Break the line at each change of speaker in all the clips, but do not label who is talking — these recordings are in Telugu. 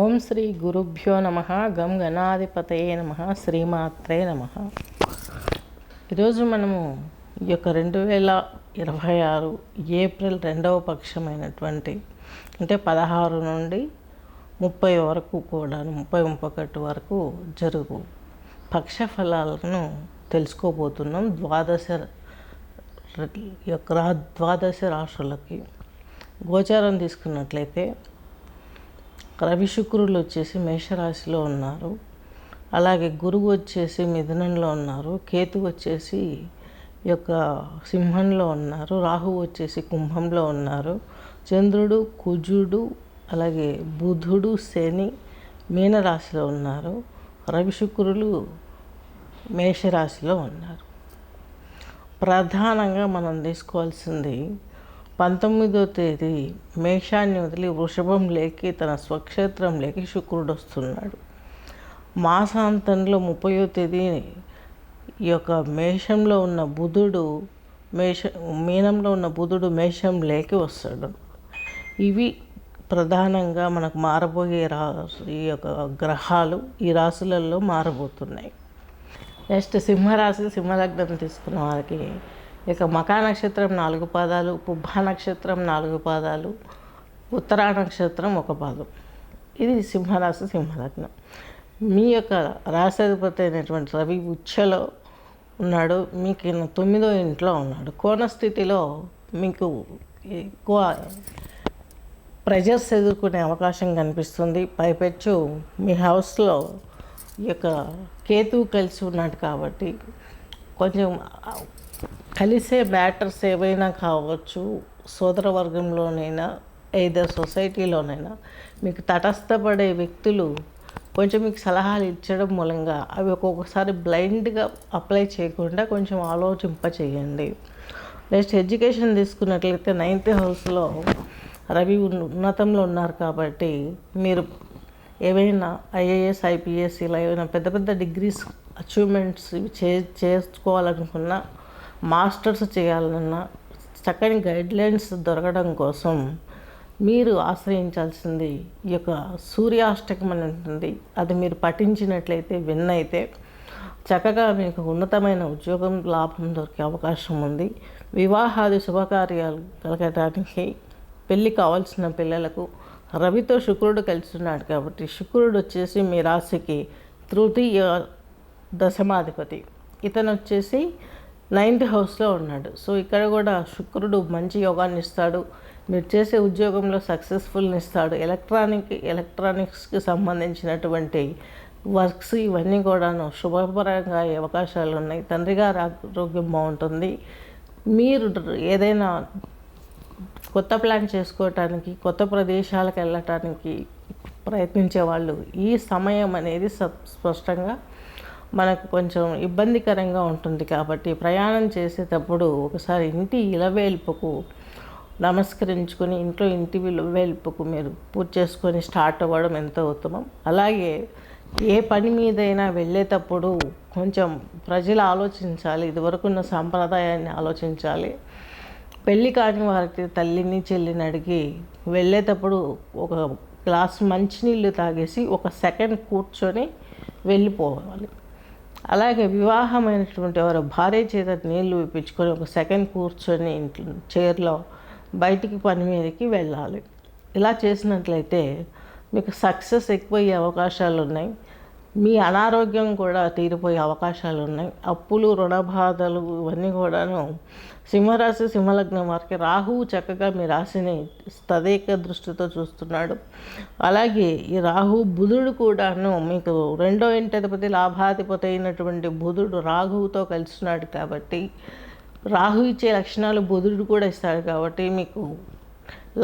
ఓం శ్రీ గురుభ్యో నమ. గం గణాధిపతయే నమ. శ్రీమాత్రే నమ. ఈరోజు మనము ఈ యొక్క 2026 ఏప్రిల్ 2వ పక్షమైనటువంటి అంటే 16 నుండి 30 వరకు కూడా 30-31 వరకు జరుగు పక్ష ఫలాలను తెలుసుకోబోతున్నాం. ద్వాదశ రాశులకి గోచారం తీసుకున్నట్లయితే రవి శుక్రులు వచ్చేసి మేషరాశిలో ఉన్నారు. అలాగే గురువు వచ్చేసి మిథునంలో ఉన్నారు. కేతు వచ్చేసి ఈ యొక్క సింహంలో ఉన్నారు. రాహువు వచ్చేసి కుంభంలో ఉన్నారు. చంద్రుడు, కుజుడు, అలాగే బుధుడు, శని మీనరాశిలో ఉన్నారు. రవి శుక్రులు మేషరాశిలో ఉన్నారు. ప్రధానంగా మనం తీసుకోవాల్సింది 19వ తేదీ మేషాన్ని వదిలి వృషభం లేకి తన స్వక్షేత్రంలోకి శుక్రుడు వస్తున్నాడు. మాసాంతంలో 30వ తేదీ ఈ యొక్క మేషంలో ఉన్న బుధుడు మీనంలో ఉన్న బుధుడు మేషం లేకి వస్తాడు. ఇవి ప్రధానంగా మనకు మారబోయే ఈ యొక్క గ్రహాలు ఈ రాశులలో మారబోతున్నాయి. నెక్స్ట్ సింహరాశి, సింహలగ్నం తీసుకున్న వారికి ఇక మకా నక్షత్రం 4 పాదాలు, పుబ్బా నక్షత్రం 4 పాదాలు, ఉత్తరా నక్షత్రం 1 పాదం. ఇది సింహరాశి, సింహలగ్నం. మీ యొక్క రాశాధిపతి అయినటువంటి రవి ఉచ్చలో ఉన్నాడు. మీకు 9వ ఇంట్లో ఉన్నాడు. కోణ స్థితిలో మీకు ఎక్కువ ప్రెజర్స్ ఎదుర్కొనే అవకాశం కనిపిస్తుంది. పైపెచ్చు మీ హౌస్లో ఈ యొక్క కేతువు కలిసి ఉన్నాడు కాబట్టి కొంచెం కలిసే మ్యాటర్స్ ఏవైనా కావచ్చు, సోదర వర్గంలోనైనా ఏదో సొసైటీలోనైనా మీకు తటస్థపడే వ్యక్తులు కొంచెం మీకు సలహాలు ఇచ్చడం మూలంగా అవి ఒక్కొక్కసారి బ్లైండ్గా అప్లై చేయకుండా కొంచెం ఆలోచింప చేయండి. నెక్స్ట్ ఎడ్యుకేషన్ తీసుకున్నట్లయితే 9th హౌస్లో రవి ఉన్నతంలో ఉన్నారు కాబట్టి మీరు ఏవైనా ఐఏఎస్, ఐపీఎస్ ఇలా ఏమైనా పెద్ద పెద్ద డిగ్రీస్ అచీవ్మెంట్స్ చేసుకోవాలనుకున్నా, మాస్టర్స్ చేయాలన్నా చక్కని గైడ్లైన్స్ దొరకడం కోసం మీరు ఆశ్రయించాల్సింది ఈ యొక్క సూర్యాష్టకం అని ఉంటుంది. అది మీరు పఠించినట్లయితే విన్నైతే చక్కగా మీకు ఉన్నతమైన ఉద్యోగం లాభం దొరికే అవకాశం ఉంది. వివాహాది శుభకార్యాలు కలగడానికి, పెళ్ళి కావాల్సిన పిల్లలకు రవితో శుక్రుడు కలిసి ఉన్నాడు కాబట్టి శుక్రుడు వచ్చేసి మీ రాశికి తృతీయ దశమాధిపతి. ఇతను వచ్చేసి 9th హౌస్లో ఉన్నాడు. సో ఇక్కడ కూడా శుక్రుడు మంచి యోగాన్ని ఇస్తాడు. మీరు చేసే ఉద్యోగంలో సక్సెస్ఫుల్ని ఇస్తాడు. ఎలక్ట్రానిక్స్కి సంబంధించినటువంటి వర్క్స్ ఇవన్నీ కూడాను శుభపరంగా అయ్యే అవకాశాలు ఉన్నాయి. తండ్రి గారి ఆరోగ్యం బాగుంటుంది. మీరు ఏదైనా కొత్త ప్లాన్ చేసుకోవటానికి, కొత్త ప్రదేశాలకు వెళ్ళటానికి ప్రయత్నించే వాళ్ళు ఈ సమయం అనేది స్పష్టంగా మనకు కొంచెం ఇబ్బందికరంగా ఉంటుంది. కాబట్టి ప్రయాణం చేసేటప్పుడు ఒకసారి ఇంటి ఇలవేల్పుకు నమస్కరించుకొని ఇంటి ఇలవేల్పుకు మీరు పూజ చేసుకొని స్టార్ట్ అవ్వడం ఎంతో ఉత్తమం. అలాగే ఏ పని మీదైనా వెళ్ళేటప్పుడు కొంచెం ప్రజలు ఆలోచించాలి, ఇదివరకున్న సాంప్రదాయాన్ని ఆలోచించాలి. పెళ్ళి కాని వారికి తల్లిని చెల్లిని అడిగి వెళ్ళేటప్పుడు ఒక గ్లాస్ మంచినీళ్ళు తాగేసి ఒక సెకండ్ కూర్చొని వెళ్ళిపోవాలి. అలాగే వివాహమైనటువంటి వారు భార్య చేత నీళ్లు ఇప్పించుకొని ఒక సెకండ్ కూర్చొని ఇంట్లో చైర్లో బయటికి పని మీదకి వెళ్ళాలి. ఇలా చేసినట్లయితే మీకు సక్సెస్ ఎక్కువయ్యే అవకాశాలు ఉన్నాయి. మీ అనారోగ్యం కూడా తీరిపోయే అవకాశాలు ఉన్నాయి. అప్పులు, రుణ బాధలు ఇవన్నీ కూడాను సింహరాశి, సింహలగ్నం వారికి రాహువు చక్కగా మీ రాశిని తదేక దృష్టితో చూస్తున్నాడు. అలాగే ఈ రాహువు బుధుడు కూడాను మీకు 2వ ఇంటి లాభాధిపతి అయినటువంటి బుధుడు రాహువుతో కలిసినాడు కాబట్టి రాహు ఇచ్చే లక్షణాలు బుధుడు కూడా ఇస్తాడు కాబట్టి మీకు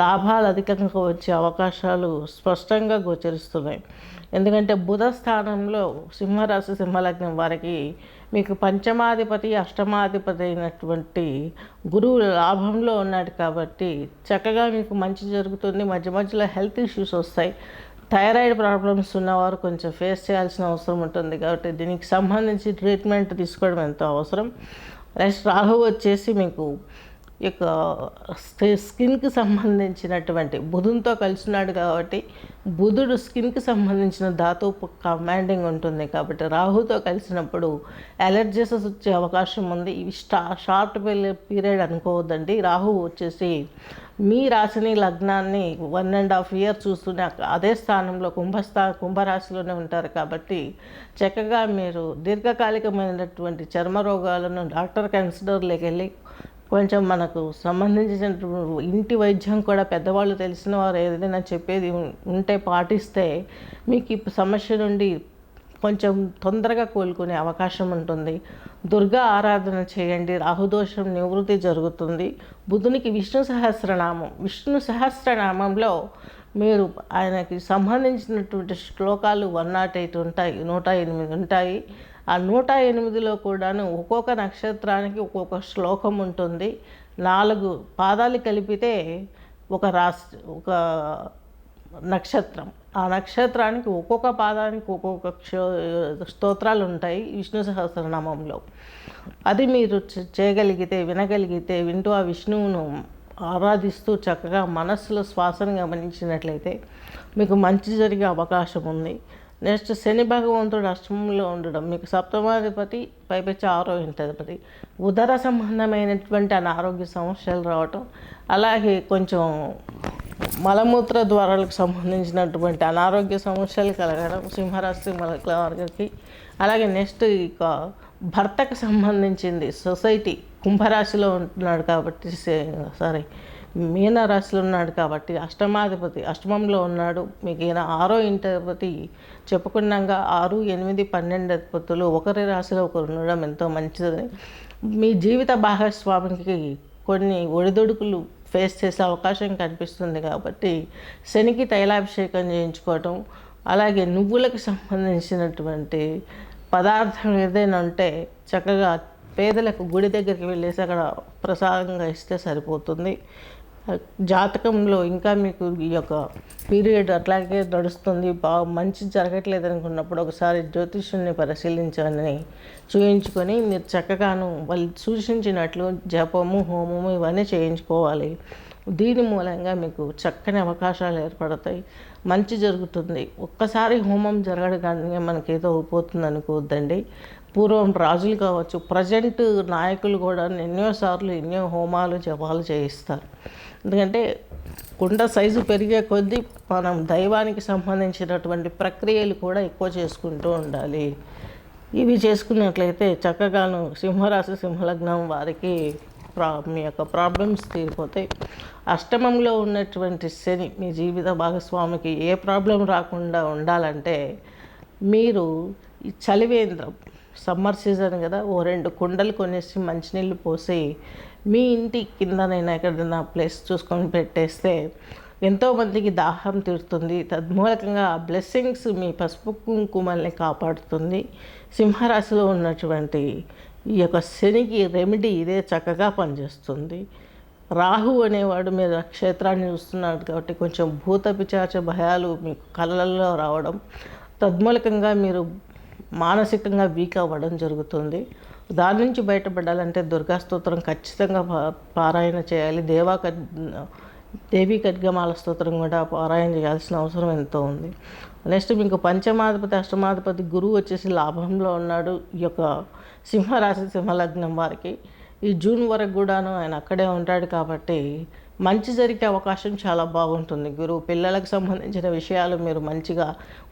లాభాలు అధికంగా వచ్చే అవకాశాలు స్పష్టంగా గోచరిస్తున్నాయి. ఎందుకంటే బుధ స్థానంలో సింహరాశి, సింహలగ్నం వారికి మీకు పంచమాధిపతి, అష్టమాధిపతి అయినటువంటి గురువు లాభంలో ఉన్నాడు కాబట్టి చక్కగా మీకు మంచి జరుగుతుంది. మధ్య మధ్యలో హెల్త్ ఇష్యూస్ వస్తాయి. థైరాయిడ్ ప్రాబ్లమ్స్ ఉన్నవారు కొంచెం ఫేస్ చేయాల్సిన అవసరం ఉంటుంది కాబట్టి దీనికి సంబంధించి ట్రీట్మెంట్ తీసుకోవడం ఎంతో అవసరం. నెక్స్ట్ రాహు వచ్చేసి మీకు ఈ యొక్క స్కిన్కి సంబంధించినటువంటి బుధునితో కలిసినాడు కాబట్టి బుధుడు స్కిన్కి సంబంధించిన ధాతువు కమాండింగ్ ఉంటుంది కాబట్టి రాహుతో కలిసినప్పుడు అలర్జీస్ వచ్చే అవకాశం ఉంది. ఇవి షార్ట్ పీరియడ్ అనుకోవద్దండి. రాహు వచ్చేసి మీ రాశిని లగ్నాన్ని 1.5 year చూస్తూనే అదే స్థానంలో కుంభరాశిలోనే ఉంటారు కాబట్టి చక్కగా మీరు దీర్ఘకాలికమైనటువంటి చర్మ రోగాలను డాక్టర్ కన్సిడర్లోకి వెళ్ళి కొంచెం మనకు సంబంధించిన ఇంటి వైద్యం కూడా పెద్దవాళ్ళు తెలిసిన వారు ఏదైనా చెప్పేది ఉంటే పాటిస్తే మీకు ఈ సమస్య నుండి కొంచెం తొందరగా కోలుకునే అవకాశం ఉంటుంది. దుర్గా ఆరాధన చేయండి, రాహుదోషం నివృత్తి జరుగుతుంది. బుధునికి విష్ణు సహస్రనామంలో మీరు ఆయనకి సంబంధించినటువంటి శ్లోకాలు 108 ఉంటాయి, 108 ఉంటాయి. ఆ 108లో కూడాను ఒక్కొక్క నక్షత్రానికి ఒక్కొక్క శ్లోకం ఉంటుంది. 4 పాదాలు కలిపితే ఒక నక్షత్రం. ఆ నక్షత్రానికి ఒక్కొక్క పాదానికి ఒక్కొక్క స్తోత్రాలు ఉంటాయి విష్ణు సహస్రనామంలో. అది మీరు చేయగలిగితే, వింటూ ఆ విష్ణువును ఆరాధిస్తూ చక్కగా మనస్సులో శ్వాసను గమనించినట్లయితే మీకు మంచి జరిగే అవకాశం ఉంది. నెక్స్ట్ శని భగవంతుడు అష్టమంలో ఉండడం, మీకు సప్తమాధిపతి పైపెచ్చి 6వ ఇంటాధిపతి, ఉదర సంబంధమైనటువంటి అనారోగ్య సమస్యలు రావటం, అలాగే కొంచెం మలమూత్ర ద్వారాలకు సంబంధించినటువంటి అనారోగ్య సమస్యలు కలగడం సింహరాశి వారికి. అలాగే నెక్స్ట్ ఇక భర్తకు సంబంధించింది సొసైటీ కుంభరాశిలో ఉంటున్నాడు కాబట్టి మీనరాశిలో ఉన్నాడు కాబట్టి అష్టమంలో ఉన్నాడు. మీకు ఈయన 6వ ఇంటాధిపతి చెప్పుకున్నాగా 6, 8, 12 అధిపతులు ఒకరి రాశిలో ఒకరు ఉండడం ఎంతో మంచిది. మీ జీవిత భాగస్వామికి కొన్ని ఒడిదుడుకులు ఫేస్ చేసే అవకాశం కనిపిస్తుంది కాబట్టి శనికి తైలాభిషేకం చేయించుకోవటం, అలాగే నువ్వులకు సంబంధించినటువంటి పదార్థం ఏదైనా ఉంటే చక్కగా పేదలకు గుడి దగ్గరికి వెళ్ళేసి అక్కడ ప్రసాదంగా ఇస్తే సరిపోతుంది. జాతకంలో ఇంకా మీకు ఈ యొక్క పీరియడ్ అట్లాగే నడుస్తుంది, మంచి జరగట్లేదు అనుకున్నప్పుడు ఒకసారి జ్యోతిష్యుని పరిశీలించాలని చూయించుకొని మీరు చక్కగాను వాళ్ళు సూచించినట్లు జపము, హోమము ఇవన్నీ చేయించుకోవాలి. దీని మూలంగా మీకు చక్కని అవకాశాలు ఏర్పడతాయి, మంచి జరుగుతుంది. ఒక్కసారి హోమం జరగడానికి మనకేదో అయిపోతుంది అనుకోవద్దండి. పూర్వం రాజులు కావచ్చు, ప్రజెంట్ నాయకులు కూడా ఎన్నో హోమాలు జపాలు చేయిస్తారు. ఎందుకంటే కుండ సైజు పెరిగే కొద్దీ మనం దైవానికి సంబంధించినటువంటి ప్రక్రియలు కూడా ఎక్కువ చేసుకుంటూ ఉండాలి. ఇవి చేసుకున్నట్లయితే చక్కగాను సింహరాశి సింహలగ్నం వారికి మీ యొక్క ప్రాబ్లమ్స్ తీరిపోతాయి. అష్టమంలో ఉన్నటువంటి శని మీ జీవిత భాగస్వామికి ఏ ప్రాబ్లం రాకుండా ఉండాలంటే మీరు ఈ చలివేంద్రం, సమ్మర్ సీజన్ కదా, 2 కుండలు కొనేసి మంచినీళ్ళు పోసి మీ ఇంటి కిందనైనా ఎక్కడైనా ప్లేస్ చూసుకొని పెట్టేస్తే ఎంతోమందికి దాహం తీరుతుంది. తద్మూలకంగా ఆ బ్లెస్సింగ్స్ మీ పసుపు కుంకుమల్ని కాపాడుతుంది. సింహరాశిలో ఉన్నటువంటి ఈ యొక్క శనికి రెమెడీ ఇదే చక్కగా పనిచేస్తుంది. రాహు అనేవాడు మీరు క్షేత్రాన్ని చూస్తున్నాడు కాబట్టి కొంచెం భూత పిశాచ భయాలు మీకు కళ్ళల్లో రావడం, తద్మూలకంగా మీరు మానసికంగా వీక్ అవ్వడం జరుగుతుంది. దాని నుంచి బయటపడాలంటే దుర్గా స్తోత్రం ఖచ్చితంగా పారాయణ చేయాలి. దేవీ ఖడ్గమాల స్తోత్రం కూడా పారాయణ చేయాల్సిన అవసరం ఎంతో ఉంది. నెక్స్ట్ మీకు పంచమాధిపతి అష్టమాధిపతి గురువు వచ్చేసి లాభంలో ఉన్నాడు. ఈ యొక్క సింహరాశి సింహలగ్నం వారికి ఈ జూన్ వరకు కూడాను ఆయన అక్కడే ఉంటాడు కాబట్టి మంచి జరిగే అవకాశం చాలా బాగుంటుంది. గురువు పిల్లలకు సంబంధించిన విషయాలు మీరు మంచిగా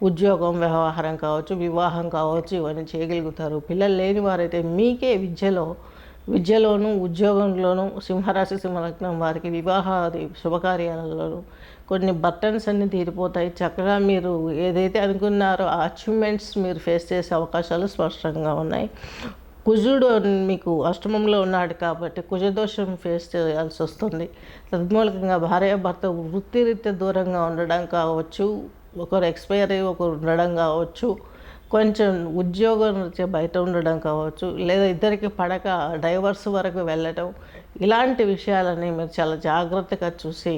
ఉద్యోగం, వ్యవహారం కావచ్చు, వివాహం కావచ్చు, ఇవన్నీ చేయగలుగుతారు. పిల్లలు లేని వారైతే మీకే విద్యలోనూ ఉద్యోగంలోనూ సింహరాశి సింహలగ్నం వారికి వివాహాది శుభకార్యాలలోనూ కొన్ని బర్టన్స్ అన్నీ తీరిపోతాయి. చక్కగా మీరు ఏదైతే అనుకున్నారో ఆ అచీవ్మెంట్స్ మీరు ఫేస్ చేసే అవకాశాలు స్పష్టంగా ఉన్నాయి. కుజుడు మీకు అష్టమంలో ఉన్నాడు కాబట్టి కుజదోషం ఫేస్ చేయాల్సి వస్తుంది. తద్మూలకంగా భార్యాభర్త వృత్తిరీత్యా దూరంగా ఉండడం కావచ్చు, ఒకరు ఎక్స్పైర్ అయ్యి ఒకరు ఉండడం కావచ్చు, కొంచెం ఉద్యోగం బయట ఉండడం కావచ్చు, లేదా ఇద్దరికి పడక డైవర్స్ వరకు వెళ్ళటం, ఇలాంటి విషయాలని మీరు చాలా జాగ్రత్తగా చూసి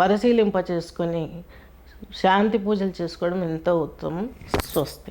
పరిశీలింప చేసుకొని శాంతి పూజలు చేసుకోవడం ఎంతో ఉత్తమం. స్వస్తి.